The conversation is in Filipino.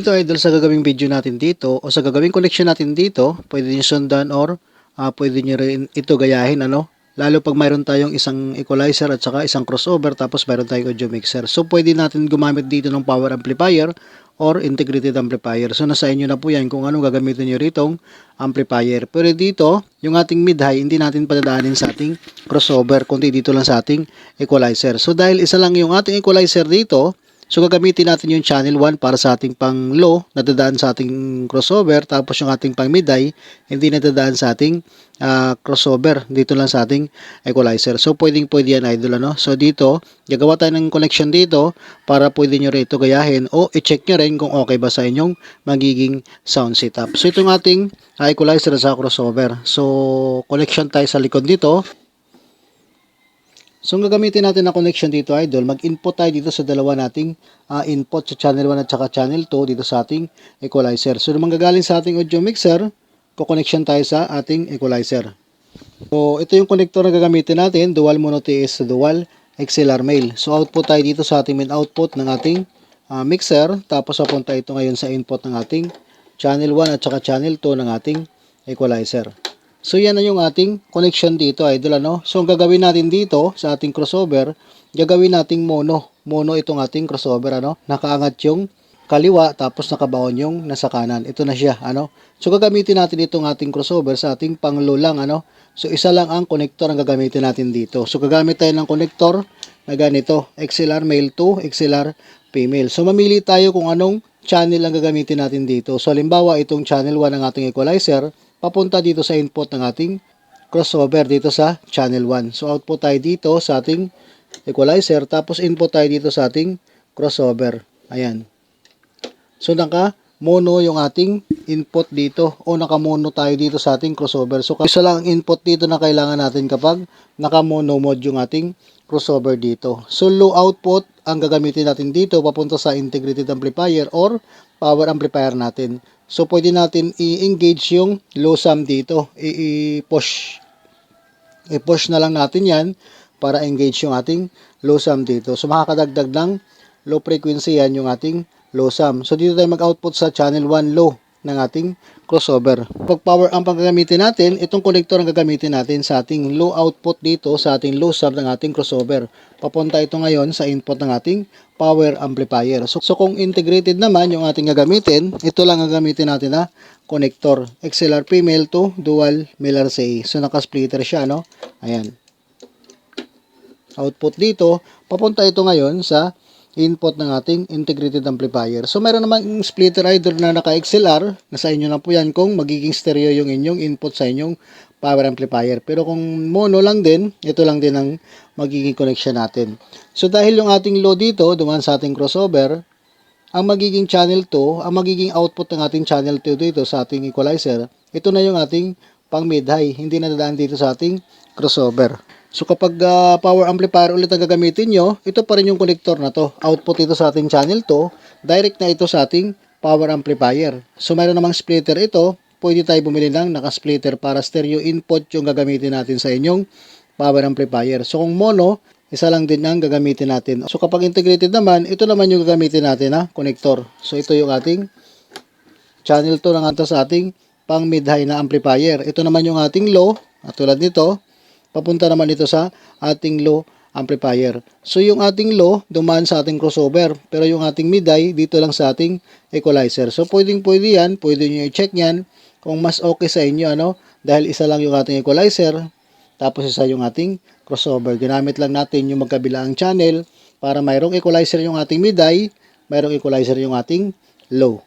Ito idol, sa gagawing video natin dito o sa gagawing connection natin dito, pwede niyo sundan or pwede niyo rin ito gayahin lalo pag mayroon tayong isang equalizer at saka isang crossover tapos mayroon tayong audio mixer. So pwede natin gumamit dito ng power amplifier or integrated amplifier. So nasa inyo na po yan kung anong gagamitin niyo ritong amplifier. Pero dito, yung ating mid-high, hindi natin padadaanin sa ating crossover, kundi dito lang sa ating equalizer. So dahil isa lang yung ating equalizer dito, so gagamitin natin yung channel 1 para sa ating pang low na dadaan sa ating crossover, tapos yung ating pang mid high hindi na dadaan sa ating crossover, dito lang sa ating equalizer. So pwedeng yan idol So dito, gagawa tayo ng connection dito para pwede nyo rin ito gayahin o i-check nyo rin kung okay ba sa inyong magiging sound setup. So itong ating equalizer sa crossover. So connection tayo sa likod dito. So, ang gagamitin natin na connection dito, idol, mag-input tayo dito sa dalawa nating input sa channel 1 at saka channel 2 dito sa ating equalizer. So, naman gagaling sa ating audio mixer, ko-connection tayo sa ating equalizer. So, ito yung connector na gagamitin natin, dual mono TS dual XLR male. So, output tayo dito sa ating main output ng ating mixer, tapos papunta ito ngayon sa input ng ating channel 1 at saka channel 2 ng ating equalizer. So yan na yung ating connection dito, idol So ang gagawin natin dito sa ating crossover, gagawin nating mono. Mono itong ating crossover Nakaangat yung kaliwa tapos nakabaon yung nasa kanan. Ito na siya So gagamitin natin itong ating crossover sa ating pang-low lang So isa lang ang connector ang gagamitin natin dito. So gagamit tayo ng connector na ganito, XLR male to XLR female. So mamili tayo kung anong channel ang gagamitin natin dito. So halimbawa itong channel 1 ng ating equalizer, papunta dito sa input ng ating crossover dito sa channel 1. So output tayo dito sa ating equalizer, tapos input tayo dito sa ating crossover. Ayan. So naka mono yung ating input dito o naka mono tayo dito sa ating crossover. So isa lang ang input dito na kailangan natin kapag naka mono mode yung ating crossover dito. So low output ang gagamitin natin dito papunta sa integrated amplifier or power amplifier natin. So, pwede natin i-engage yung low sum dito. I-push. I-push na lang natin yan para engage yung ating low sum dito. So, makakadagdag ng low frequency yan yung ating low sum. So, dito tayo mag-output sa channel 1 low ng ating crossover. Pag power amp ang gagamitin natin, itong connector ang gagamitin natin sa ating low output dito, sa ating low sum ng ating crossover. Papunta ito ngayon sa input ng ating power amplifier. So kung integrated naman yung ating gagamitin, ito lang ang gagamitin natin na connector. XLR female to dual male RCA. So naka-splitter siya, Ayan. Output dito, papunta ito ngayon sa input ng ating integrated amplifier. So meron namang splitter idol na naka-XLR, nasa inyo na po yan kung magiging stereo yung inyong input sa inyong power amplifier. Pero kung mono lang din, ito lang din ang magiging connection natin. So dahil yung ating low dito, dumaan sa ating crossover, ang magiging channel 2, ang magiging output ng ating channel 2 dito sa ating equalizer, ito na yung ating pang mid-high, hindi na dadaan dito sa ating crossover. So kapag power amplifier ulit ang gagamitin nyo, ito pa rin yung connector na to. Output ito sa ating channel 2, direct na ito sa ating power amplifier. So mayroon namang splitter ito, pwede tayo bumili ng naka-splitter para stereo input yung gagamitin natin sa inyong power amplifier. So kung mono, isa lang din ang gagamitin natin. So kapag integrated naman, ito naman yung gagamitin natin na connector. So ito yung ating channel 2 ng ato sa ating pang mid-high na amplifier. Ito naman yung ating low, at tulad nito, papunta naman ito sa ating low amplifier. So yung ating low, dumaan sa ating crossover, pero yung ating mid-high, dito lang sa ating equalizer. So pwede yan, pwede nyo i-check yan kung mas okay sa inyo, dahil isa lang yung ating equalizer, tapos isa yung ating crossover. Ginamit lang natin yung magkabilang channel para mayroong equalizer yung ating mid-high, mayroong equalizer yung ating low.